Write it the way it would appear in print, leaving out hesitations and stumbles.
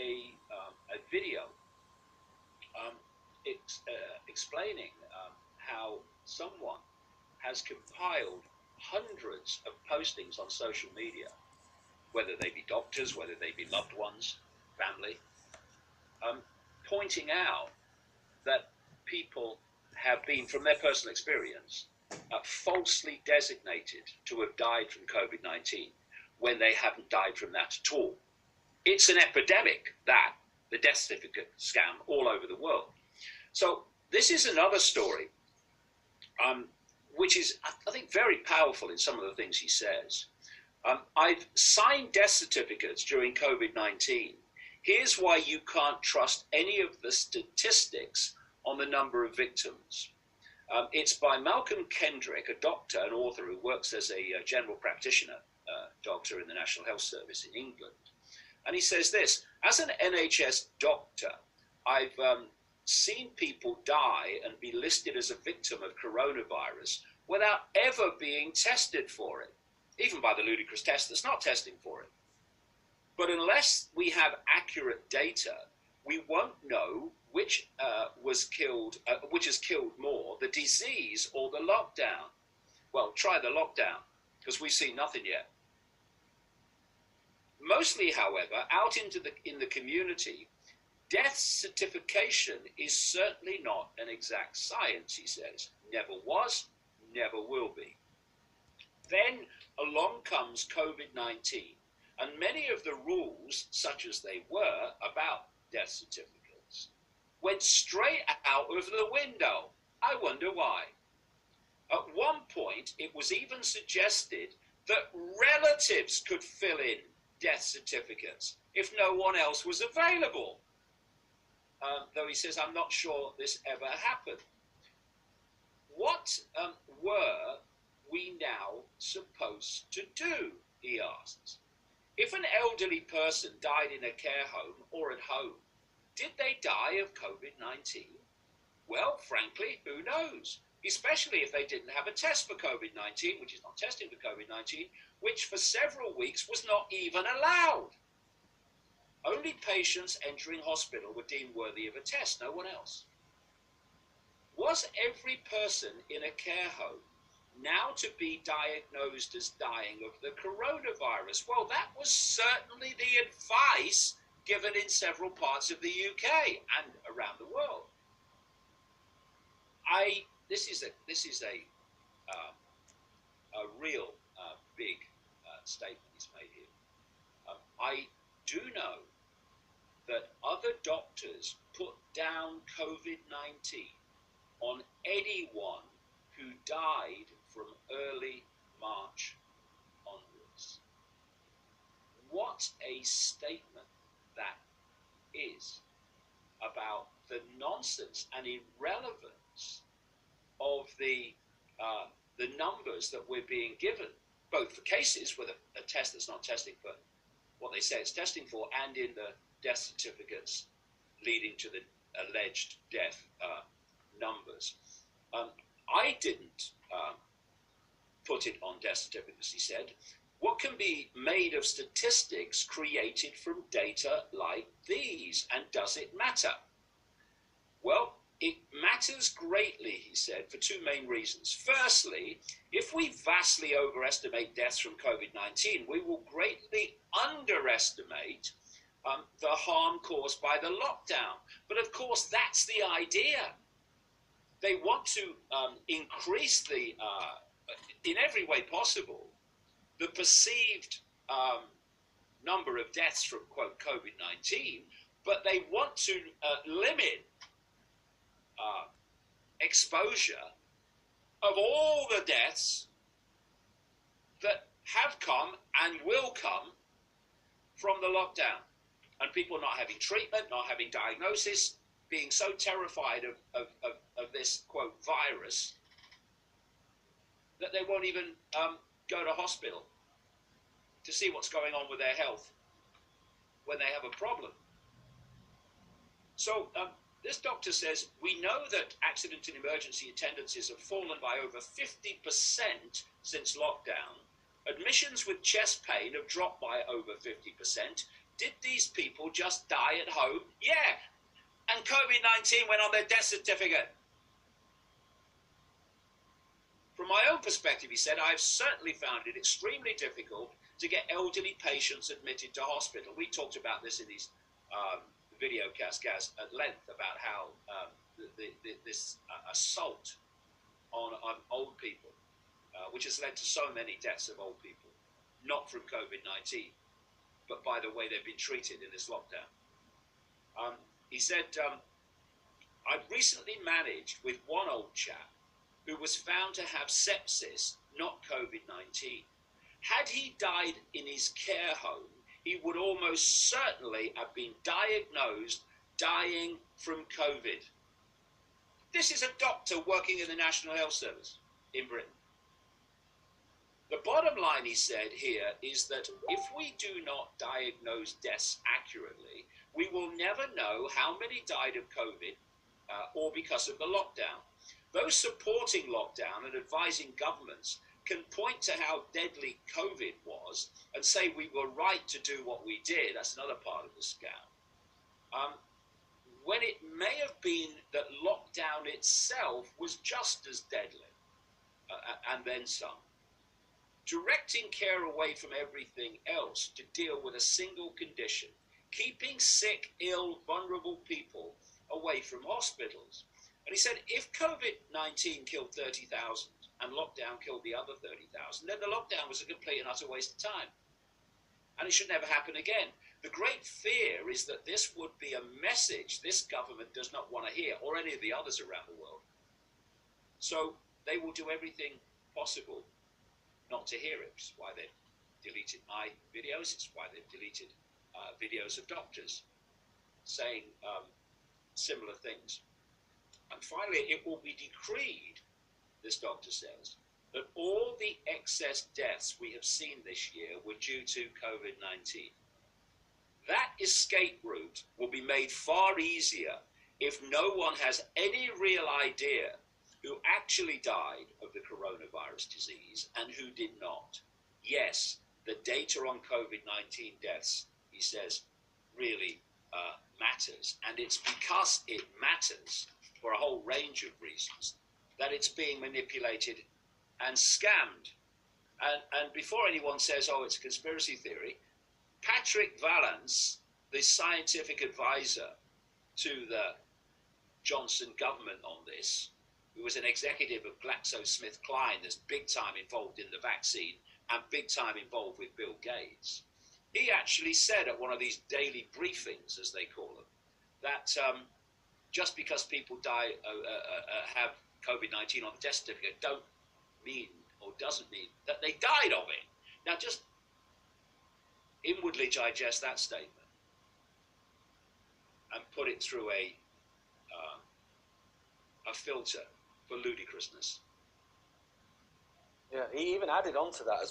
a video explaining how someone has compiled hundreds of postings on social media, whether they be doctors, whether they be loved ones, family, pointing out that people have been, from their personal experience, falsely designated to have died from COVID-19 when they haven't died from that at all. It's an epidemic, the death certificate scam all over the world. So this is another story, which is, I think, very powerful in some of the things he says. I've signed death certificates during COVID-19. Here's why you can't trust any of the statistics on the number of victims. It's by Malcolm Kendrick, a doctor, an author who works as a general practitioner doctor in the National Health Service in England. And he says this: as an NHS doctor, I've seen people die and be listed as a victim of coronavirus without ever being tested for it, even by the ludicrous test that's not testing for it. But unless we have accurate data, we won't know which has killed more, the disease or the lockdown. Well, try the lockdown, because we've seen nothing yet. Mostly, however, out in the community, death certification is certainly not an exact science, he says. Never was, never will be. Then along comes COVID-19, and many of the rules, such as they were about death certificates, went straight out of the window. I wonder why. At one point, it was even suggested that relatives could fill in death certificates if no one else was available. Though he says, I'm not sure this ever happened. What were we now supposed to do, he asks. If an elderly person died in a care home or at home, did they die of COVID-19? Well, frankly, who knows? Especially if they didn't have a test for COVID-19, which is not testing for COVID-19, which for several weeks was not even allowed. Only patients entering hospital were deemed worthy of a test, no one else. Was every person in a care home now to be diagnosed as dying of the coronavirus? Well, that was certainly the advice given in several parts of the UK and around the world. This is a real big statement he's made here. I do know that other doctors put down COVID-19 on anyone who died from early March onwards. What a statement that is about the nonsense and irrelevance of the numbers that we're being given, both for cases with a test that's not testing for what they say it's testing for, and in the death certificates leading to the alleged death numbers. I didn't put it on death certificates, he said. What can be made of statistics created from data like these, and does it matter? Well, it matters greatly, he said, for two main reasons. Firstly, if we vastly overestimate deaths from COVID-19, we will greatly underestimate the harm caused by the lockdown. But of course, that's the idea. They want to increase in every way possible, the perceived number of deaths from, quote, COVID-19, but they want to limit exposure of all the deaths that have come and will come from the lockdown, and people not having treatment, not having diagnosis, being so terrified of this, quote, virus, that they won't even go to hospital to see what's going on with their health when they have a problem. So this doctor says, we know that accident and emergency attendances have fallen by over 50% since lockdown. Admissions with chest pain have dropped by over 50%. did these people just die at home? Yeah. And COVID-19 went on their death certificate. From my own perspective, he said, I've certainly found it extremely difficult to get elderly patients admitted to hospital. We talked about this in these video cascades at length about how this assault on old people, which has led to so many deaths of old people, not from COVID-19, but by the way they've been treated in this lockdown. He said, I've recently managed with one old chap who was found to have sepsis, not COVID-19. Had he died in his care home, he would almost certainly have been diagnosed dying from COVID. This is a doctor working in the National Health Service in Britain. The bottom line, he said here, is that if we do not diagnose deaths accurately, we will never know how many died of COVID or because of the lockdown. Those supporting lockdown and advising governments can point to how deadly COVID was and say we were right to do what we did. That's another part of the scam. When it may have been that lockdown itself was just as deadly, and then some. Directing care away from everything else to deal with a single condition, keeping sick, ill, vulnerable people away from hospitals. And he said, if COVID-19 killed 30,000 and lockdown killed the other 30,000, then the lockdown was a complete and utter waste of time. And it should never happen again. The great fear is that this would be a message this government does not want to hear, or any of the others around the world. So they will do everything possible not to hear it. It's why they've deleted my videos. It's why they've deleted videos of doctors saying similar things. And finally, it will be decreed, this doctor says, that all the excess deaths we have seen this year were due to COVID-19. That escape route will be made far easier if no one has any real idea who actually died of the coronavirus disease and who did not. Yes, the data on COVID-19 deaths, he says, really matters. And it's because it matters for a whole range of reasons that it's being manipulated and scammed. And before anyone says, oh, it's a conspiracy theory, Patrick Vallance, the scientific advisor to the Johnson government on this, who was an executive of GlaxoSmithKline that's big time involved in the vaccine and big time involved with Bill Gates, he actually said at one of these daily briefings, as they call them, that just because people have COVID-19 on the death certificate doesn't mean that they died of it. Now just inwardly digest that statement and put it through a filter for ludicrousness. Yeah, he even added on to that as well.